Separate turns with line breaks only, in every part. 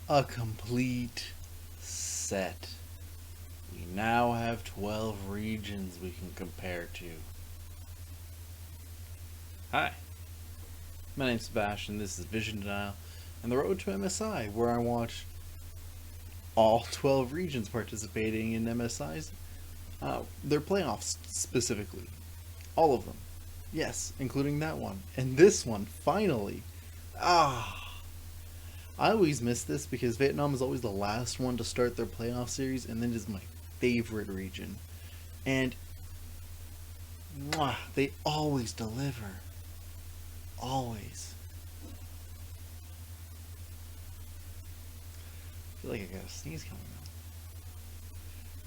A complete set. We now have 12 regions we can compare to. Hi, my name's Sebastian, this is Vision Denial, and the road to MSI, where I watch all 12 regions participating in MSI's, their playoffs specifically. All of them. Yes, including that one. And this one, finally. Ah, I always miss this because Vietnam is always the last one to start their playoff series, and then it is my favorite region. And they always deliver. Always. I feel like I got a sneeze coming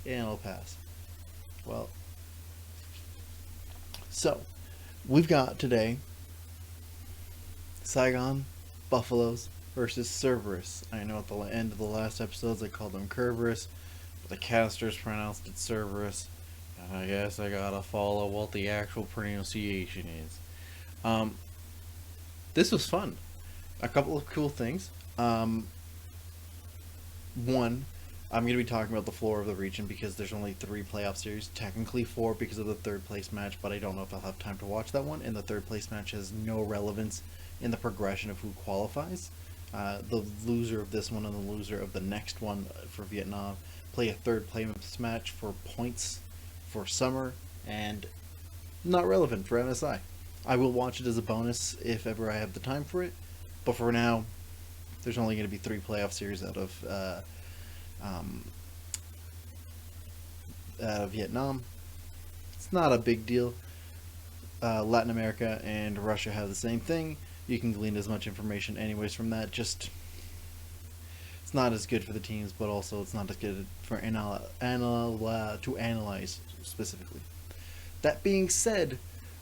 on. And I'll pass. Well, so we've got today Saigon Buffalos versus Cerberus. I know at the end of the last episodes I called them Cerberus, but the casters pronounced it Cerberus. And I guess I gotta follow what the actual pronunciation is. This was fun. A couple of cool things. One, I'm going to be talking about the floor of the region because there's only 3 playoff series, technically 4 because of the third place match, but I don't know if I'll have time to watch that one, and the third place match has no relevance in the progression of who qualifies. The loser of this one and the loser of the next one for Vietnam play a third place match for points for summer, and not relevant for MSI. I will watch it as a bonus if ever I have the time for it, but for now, there's only going to be 3 playoff series out of Vietnam. It's not a big deal. Latin America and Russia have the same thing. You can glean as much information anyways from that. Just it's not as good for the teams, but also it's not as good for to analyze specifically. That being said,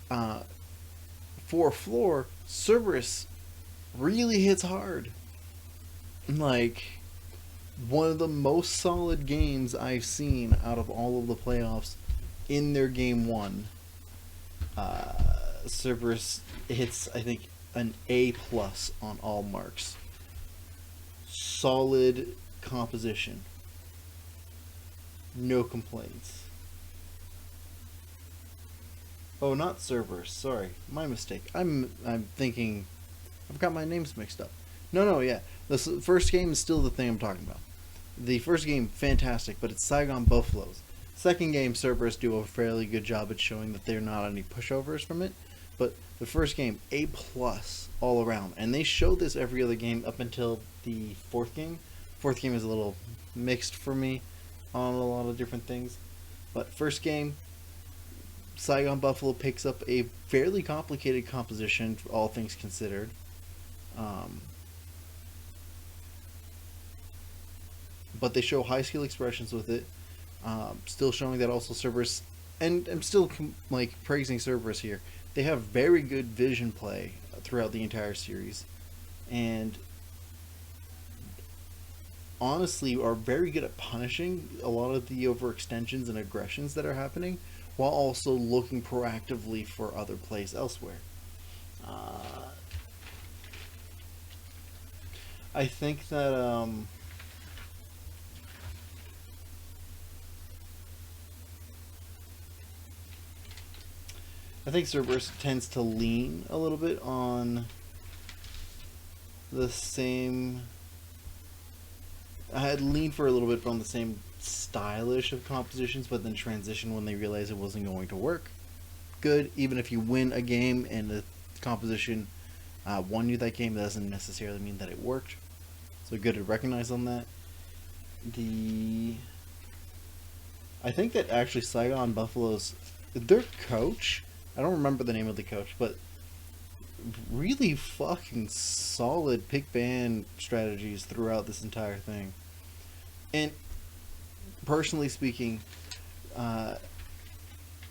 for floor, Cerberus really hits hard. Like, one of the most solid games I've seen out of all of the playoffs in their game 1. Cerberus hits, I think, an A+ on all marks. Solid composition. No complaints. Oh, not Cerberus. Sorry, my mistake. I'm thinking. I've got my names mixed up. No, yeah. The first game is still the thing I'm talking about. The first game, fantastic, but it's Saigon Buffalos. Second game, Cerberus do a fairly good job at showing that they're not any pushovers from it. But the first game, A+ all around. And they show this every other game up until the fourth game. Fourth game is a little mixed for me on a lot of different things. But first game, Saigon Buffalo picks up a fairly complicated composition, all things considered. But they show high skill expressions with it. Still showing that also Cerberus, and I'm still praising Cerberus here. They have very good vision play throughout the entire series, and honestly are very good at punishing a lot of the overextensions and aggressions that are happening, while also looking proactively for other plays elsewhere. I think that Cerberus tends to lean a little bit on the same. I had leaned for a little bit on the same stylish of compositions, but then transition when they realized it wasn't going to work. Good, even if you win a game and the composition won you that game, that doesn't necessarily mean that it worked. So good to recognize on that. I think that actually Saigon Buffalo's, their coach, I don't remember the name of the coach, but really fucking solid pick ban strategies throughout this entire thing. And personally speaking, I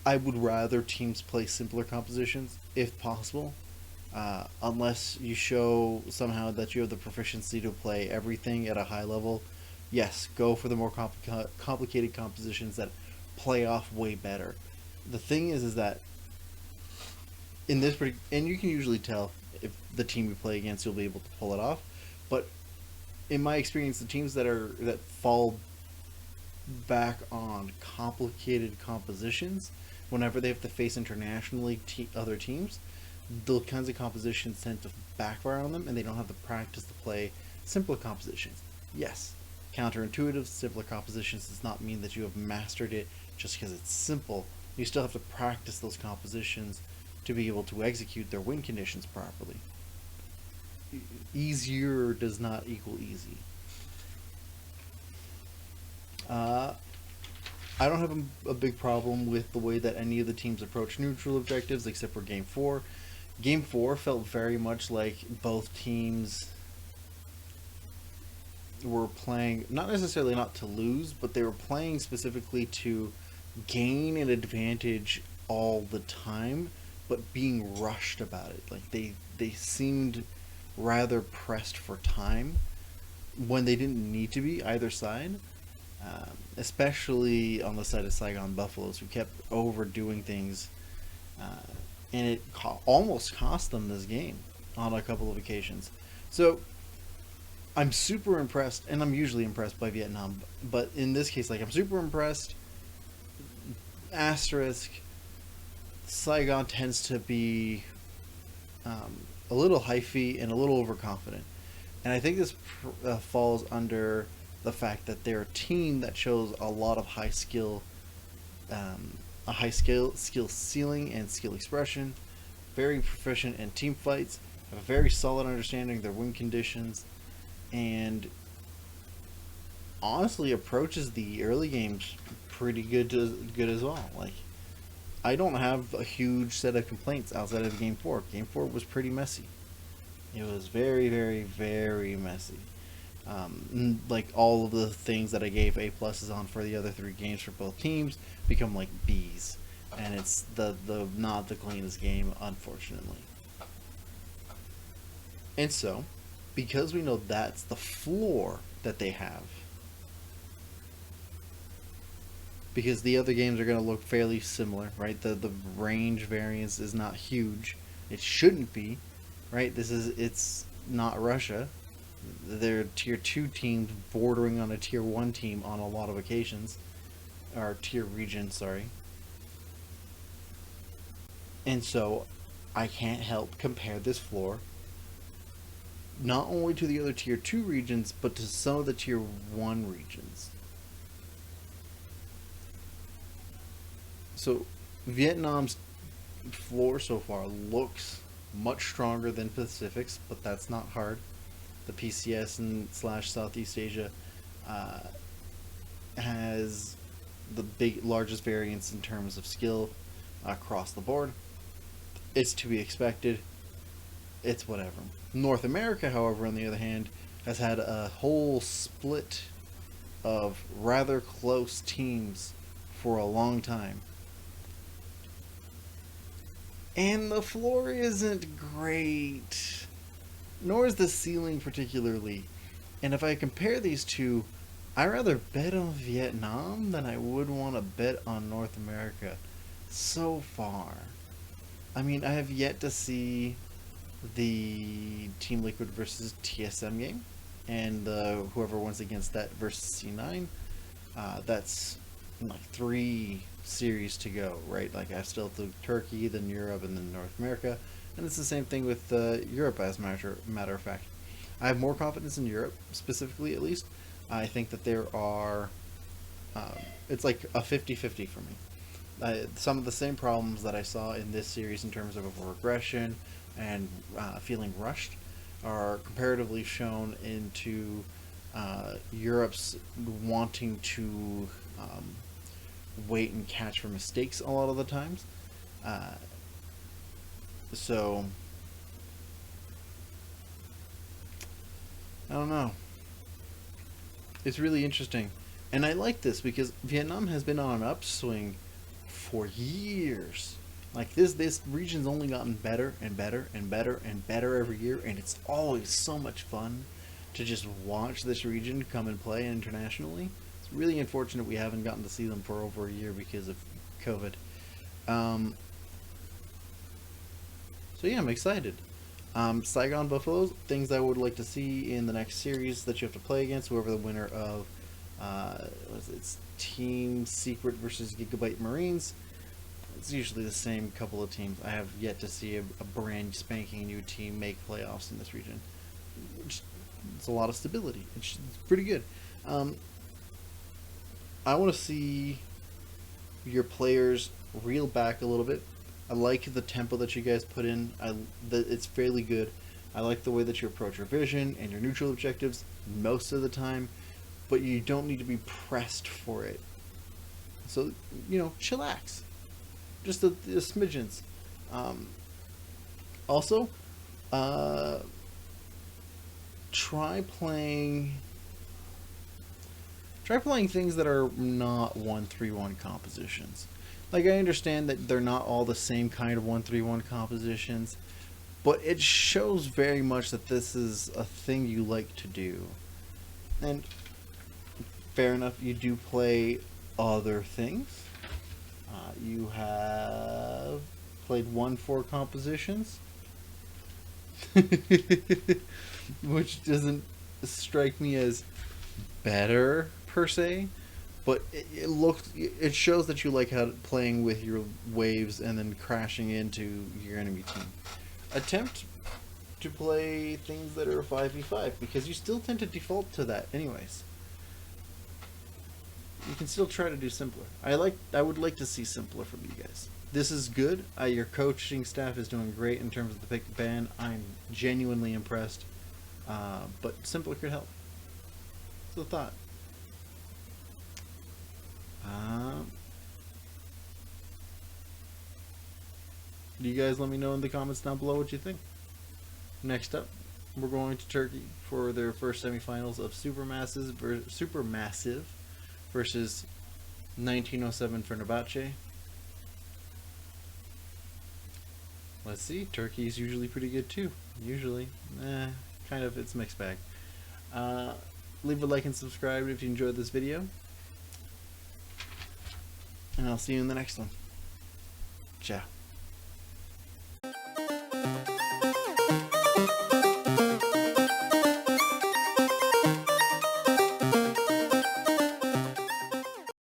would rather teams play simpler compositions if possible, unless you show somehow that you have the proficiency to play everything at a high level. Yes, go for the more complicated compositions that play off way better. The thing is that in this and you can usually tell if the team you play against you'll be able to pull it off, but in my experience, the teams that fall back on complicated compositions whenever they have to face internationally other teams, the kinds of compositions tend to backfire on them, and they don't have the practice to play simpler compositions. Yes, counterintuitive, simpler compositions does not mean that you have mastered it just because it's simple. You still have to practice those compositions to be able to execute their win conditions properly. Easier does not equal easy. Uh, I don't have a big problem with the way that any of the teams approach neutral objectives, except for Game 4. Game 4 felt very much like both teams were playing, not necessarily not to lose, but they were playing specifically to gain an advantage all the time, but being rushed about it. Like they seemed rather pressed for time when they didn't need to be, either side. Especially on the side of Saigon Buffalos, who kept overdoing things, and it almost cost them this game on a couple of occasions. So I'm super impressed, and I'm usually impressed by Vietnam, but in this case, like, I'm super impressed. Asterisk. Saigon tends to be a little hyphy and a little overconfident, and I think this falls under the fact that they're a team that shows a lot of high skill, a high skill ceiling and skill expression, very proficient in team fights, have a very solid understanding of their win conditions, and honestly approaches the early games pretty good as well. Like, I don't have a huge set of complaints outside of Game 4. Game 4 was pretty messy. It was very, very, very messy. Like, all of the things that I gave A pluses on for the other 3 games for both teams become like Bs, and it's the not the cleanest game, unfortunately. And so, because we know that's the floor that they have, because the other games are going to look fairly similar, right? The range variance is not huge. It shouldn't be, right? It's not Russia. They're tier 2 teams bordering on a tier 1 team on a lot of occasions, or tier region, sorry. And so I can't help compare this floor not only to the other tier 2 regions, but to some of the tier 1 regions. So Vietnam's floor so far looks much stronger than Pacific's, but that's not hard. The PCS and slash Southeast Asia has the largest variance in terms of skill across the board. It's to be expected. It's whatever. North America, however, on the other hand, has had a whole split of rather close teams for a long time. And the floor isn't great, nor is the ceiling particularly. And if I compare these two, I'd rather bet on Vietnam than I would want to bet on North America so far. I mean, I have yet to see the Team Liquid versus TSM game, and whoever wins against that versus C9. That's like 3 series to go, right? Like, I still have Turkey, then Europe, and then North America, and it's the same thing with Europe, as matter of fact. I have more confidence in Europe, specifically, at least. I think that there are, it's like a 50-50 for me. Some of the same problems that I saw in this series in terms of regression and feeling rushed are comparatively shown into Europe's wanting to wait and catch for mistakes a lot of the times. So I don't know. It's really interesting. And I like this because Vietnam has been on an upswing for years. Like, this region's only gotten better and better and better and better every year, and it's always so much fun to just watch this region come and play internationally. It's really unfortunate we haven't gotten to see them for over a year because of COVID. So yeah, I'm excited. Saigon Buffalos, things I would like to see in the next series that you have to play against, whoever the winner of it's Team Secret versus Gigabyte Marines. It's usually the same couple of teams. I have yet to see a brand spanking new team make playoffs in this region. It's a lot of stability. It's pretty good. I want to see your players reel back a little bit. I like the tempo that you guys put in. It's fairly good. I like the way that you approach your vision and your neutral objectives most of the time, but you don't need to be pressed for it. So, chillax. Just the smidgens. Also, try playing things that are not 1-3-1 compositions. Like, I understand that they're not all the same kind of 1-3-1 compositions, but it shows very much that this is a thing you like to do. And fair enough, you do play other things. You have played 1-4 compositions, which doesn't strike me as better per se, but it shows that you like playing with your waves and then crashing into your enemy team. Attempt to play things that are 5v5 because you still tend to default to that anyways. You can still try to do simpler. I would like to see simpler from you guys. This is good. Your coaching staff is doing great in terms of the pick and ban. I'm genuinely impressed. But simpler could help. It's a thought. You guys let me know in the comments down below what you think. Next up, we're going to Turkey for their first semifinals of Supermassive versus 1907 Fenerbahce. Let's see. Turkey's usually pretty good too. Usually. Kind of. It's a mixed bag. Leave a like and subscribe if you enjoyed this video. And I'll see you in the next one. Ciao.